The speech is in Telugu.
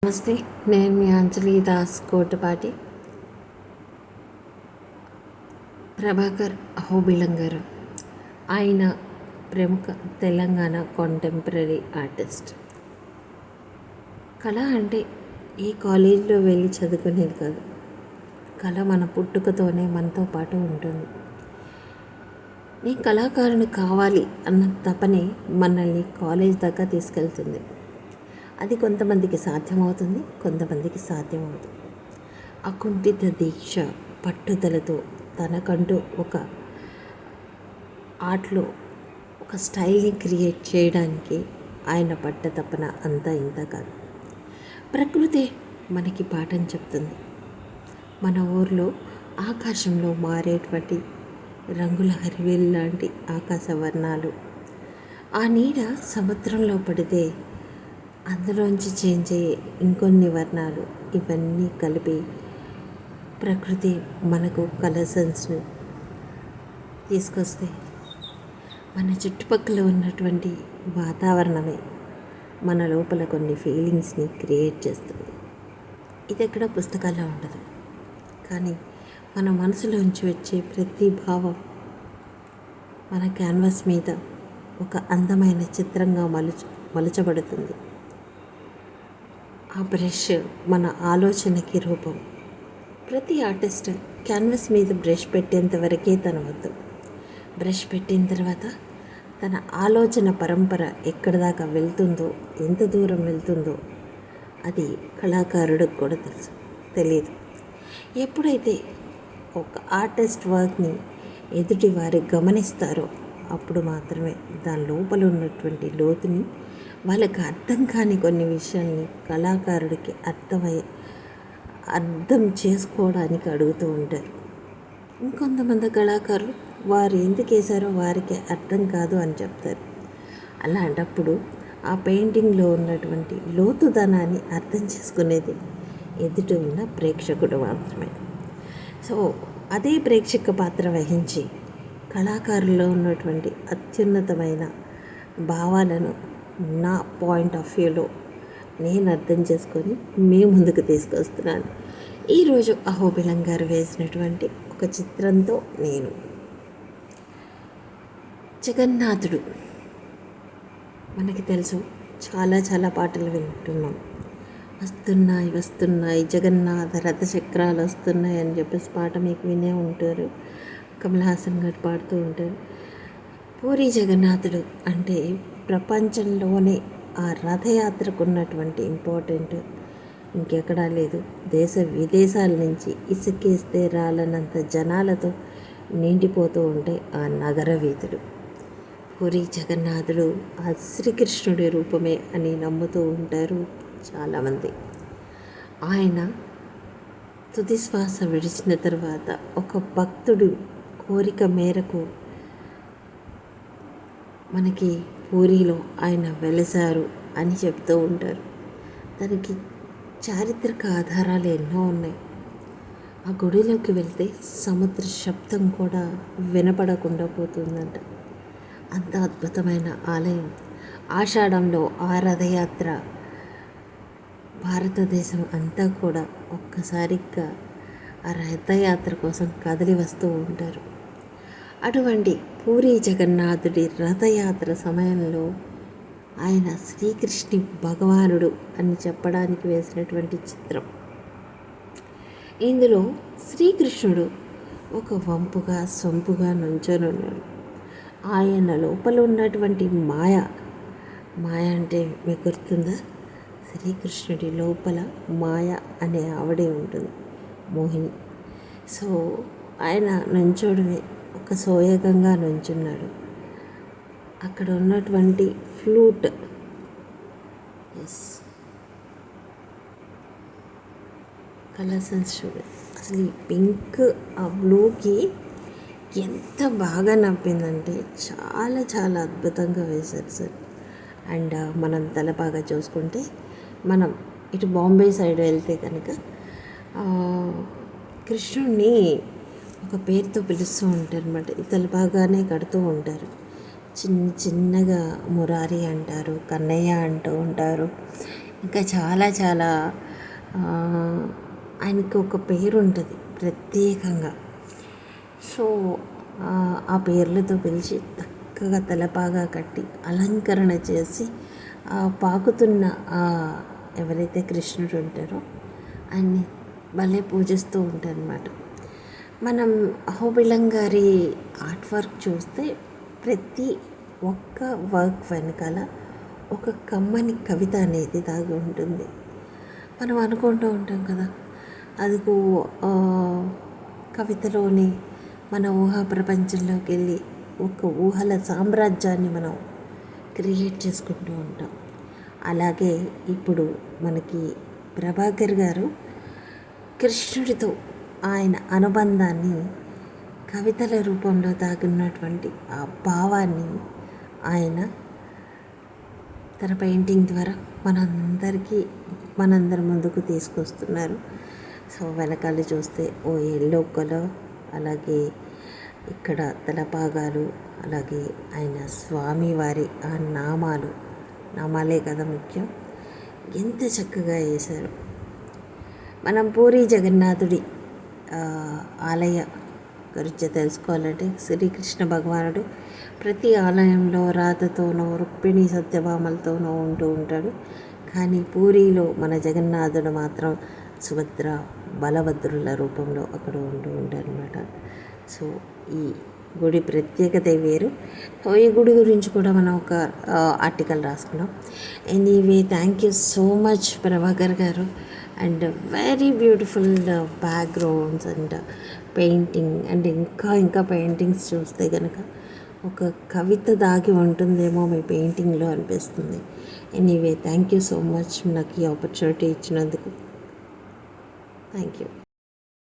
నమస్తే, నేను మీ అంజలి దాస్ కోటపాటి. ప్రభాకర్ అహోబిళం గారు, ఆయన ప్రముఖ తెలంగాణ కాంటెంపరీ ఆర్టిస్ట్. కళ అంటే ఏ కాలేజీలో వెళ్ళి చదువుకునేది కాదు. కళ మన పుట్టుకతోనే మనతో పాటు ఉంటుంది. నీ కళాకారుని కావాలి అన్న తపనే మనల్ని కాలేజ్ దాకా తీసుకెళ్తుంది. అది కొంతమందికి సాధ్యమవుతుంది, కొంతమందికి సాధ్యమవుతుంది. అకుంఠిత దీక్ష, పట్టుదలతో తనకంటూ ఒక ఆర్ట్లో ఒక స్టైల్ని క్రియేట్ చేయడానికి ఆయన పట్ట తపన అంతా ఇంత కాదు. ప్రకృతి మనకి పాఠం చెప్తుంది. మన ఊర్లో ఆకాశంలో మారేటువంటి రంగుల హరివేలు లాంటి ఆకాశ వర్ణాలు, ఆ నీడ సముద్రంలో పడితే అందులోంచి చేంజ్ అయ్యే ఇంకొన్ని వర్ణాలు, ఇవన్నీ కలిపి ప్రకృతి మనకు కలర్ సెన్స్ను తీసుకొస్తే మన చుట్టుపక్కల ఉన్నటువంటి వాతావరణమే మన లోపల కొన్ని ఫీలింగ్స్ని క్రియేట్ చేస్తుంది. ఇది ఎక్కడ పుస్తకాల్లో ఉండదు, కానీ మన మనసులోంచి వచ్చే ప్రతి భావం మన క్యాన్వాస్ మీద ఒక అందమైన చిత్రంగా మలుచబడుతుంది. ఆ బ్రష్ మన ఆలోచనకి రూపం. ప్రతి ఆర్టిస్ట్ క్యాన్వాస్ మీద బ్రష్ పెట్టేంత వరకే తన వద్దు. బ్రష్ పెట్టిన తర్వాత తన ఆలోచన పరంపర ఎక్కడి దాకా వెళ్తుందో, ఎంత దూరం వెళ్తుందో అది కళాకారుడికి కూడా తెలియదు. ఎప్పుడైతే ఒక ఆర్టిస్ట్ వర్క్ని ఎదుటి వారు గమనిస్తారో అప్పుడు మాత్రమే దాని లోపల ఉన్నటువంటి లోతుని, వాళ్ళకి అర్థం కాని కొన్ని విషయాల్ని కళాకారుడికి అర్థం చేసుకోవడానికి అడుగుతూ ఉంటారు. ఇంకొంతమంది కళాకారులు వారు ఎందుకు వేశారో వారికి అర్థం కాదు అని చెప్తారు. అలాంటప్పుడు ఆ పెయింటింగ్లో ఉన్నటువంటి లోతుదనాన్ని అర్థం చేసుకునేది ఎదుటి ఉన్న ప్రేక్షకుడు మాత్రమే. సో అదే ప్రేక్షక పాత్ర వహించి కళాకారుల్లో ఉన్నటువంటి అత్యున్నతమైన భావాలను నా పాయింట్ ఆఫ్ వ్యూలో నేను అర్థం చేసుకొని మీ ముందుకు తీసుకొస్తున్నాను. ఈరోజు అహోబిళం గారు వేసినటువంటి ఒక చిత్రంతో నేను జగన్నాథుడు. మనకి తెలుసు, చాలా పాటలు వింటున్నాం. వస్తున్నాయి జగన్నాథ రథచక్రాలు వస్తున్నాయి అని చెప్పేసి పాట మీకు వినే ఉంటారు. కమల్ హాసన్ గారు పాడుతూ ఉంటారు. పూరి జగన్నాథుడు అంటే ప్రపంచంలోనే ఆ రథయాత్రకు ఉన్నటువంటి ఇంపార్టెంట్ ఇంకెక్కడా లేదు. దేశ విదేశాల నుంచి ఇసుకేస్తే రాలనంత జనాలతో నిండిపోతూ ఉంటే ఆ నగర వీధులు. పూరి జగన్నాథుడు ఆ శ్రీకృష్ణుడి రూపమే అని నమ్ముతూ ఉంటారు చాలామంది. ఆయన తుది శ్వాస విడిచిన తర్వాత ఒక భక్తుడు కోరిక మేరకు మనకి పూరిలో ఆయన వెలిసారు అని చెప్తూ ఉంటారు. దానికి చారిత్రక ఆధారాలు ఎన్నో ఉన్నాయి. ఆ గుడిలోకి వెళ్తే సముద్ర శబ్దం కూడా వినపడకుండా పోతుందంట. అంత అద్భుతమైన ఆలయం. ఆషాఢంలో ఆ రథయాత్ర భారతదేశం అంతా కూడా ఒక్కసారిగా ఆ రథయాత్ర కోసం కదిలి వస్తూ ఉంటారు. అటువంటి పూరి జగన్నాథుడి రథయాత్ర సమయంలో ఆయన శ్రీకృష్ణి భగవానుడు అని చెప్పడానికి వేసినటువంటి చిత్రం. ఇందులో శ్రీకృష్ణుడు ఒక వంపుగా సొంపుగా నుంచొని ఉన్నాడు. ఆయన లోపల ఉన్నటువంటి మాయ అంటే మీకు గుర్తుందా? శ్రీకృష్ణుడి లోపల మాయ అనే ఆవిడే ఉంటుంది, మోహిని. సో ఆయన నుంచోడమే ఒక సోయగంగా నుంచున్నాడు. అక్కడ ఉన్నటువంటి ఫ్లూట్, కలర్ సెన్స్ చూడండి. అసలు ఈ పింక్ ఆ బ్లూకి ఎంత బాగా నప్పిందంటే చాలా అద్భుతంగా వేశారు సార్. అండ్ మనం తలపాగా చూసుకుంటే, మనం ఇటు బాంబే సైడ్ వెళ్తే కనుక కృష్ణుడిని ఒక పేరుతో పిలుస్తూ ఉంటారు అన్నమాట. తలపాగానే కడుతూ ఉంటారు. చిన్నగా మురారి అంటారు, కన్నయ్య అంటూ ఉంటారు. ఇంకా చాలా చాలా ఆ, ఆయనకి ఒక పేరు ఉంటుంది ప్రత్యేకంగా. సో ఆ పేర్లతో పిలిచి చక్కగా తలపాగా కట్టి అలంకరణ చేసి పాకుతున్న ఎవరైతే కృష్ణుడు ఉంటారో ఆయన్ని భలే పూజిస్తూ ఉంటారనమాట. మనం అహోబిళం గారి ఆర్ట్ వర్క్ చూస్తే ప్రతి ఒక్క వర్క్ వెనకాల ఒక కమ్మని కవిత అనేది దాగి ఉంటుంది. మనం అనుకుంటూ ఉంటాం కదా, అదిగో కవితలోని మన ఊహా ప్రపంచంలోకి వెళ్ళి ఒక ఊహల సామ్రాజ్యాన్ని మనం క్రియేట్ చేసుకుంటూ ఉంటాం. అలాగే ఇప్పుడు మనకి ప్రభాకర్ గారు కృష్ణుడితో ఆయన అనుబంధాన్ని కవితల రూపంలో దాగున్నటువంటి ఆ భావాన్ని ఆయన తన పెయింటింగ్ ద్వారా మనందరి ముందుకు తీసుకొస్తున్నారు. సో వెనకాల చూస్తే ఓ ఎల్లో కలర్, అలాగే ఇక్కడ తలపాగాలు, అలాగే ఆయన స్వామివారి ఆ నామాలే కదా ముఖ్యం, ఎంత చక్కగా వేశారు. మనం పూరి జగన్నాథుడి ఆలయ గురించి తెలుసుకోవాలంటే శ్రీకృష్ణ భగవానుడు ప్రతి ఆలయంలో రాధతోనో రుక్మిణి సత్యభామలతోనో ఉంటూ ఉంటాడు. కానీ పూరిలో మన జగన్నాథుడు మాత్రం సుభద్ర బలభద్రుల రూపంలో అక్కడ ఉంటూ ఉంటారనమాట. సో ఈ గుడి ప్రత్యేకత వేరు. సో ఈ గుడి గురించి కూడా మనం ఒక ఆర్టికల్ రాసుకున్నాం. Anyway, thank you so much Prabhakar గారు. And very beautiful backgrounds and painting, and ఇంకా పెయింటింగ్స్ చూస్తే కనుక ఒక కవిత దాగి ఉంటుందేమో మీ పెయింటింగ్లో అనిపిస్తుంది. Anyway, thank you so much నాకు ఈ ఆపర్చునిటీ ఇచ్చినందుకు. Thank you.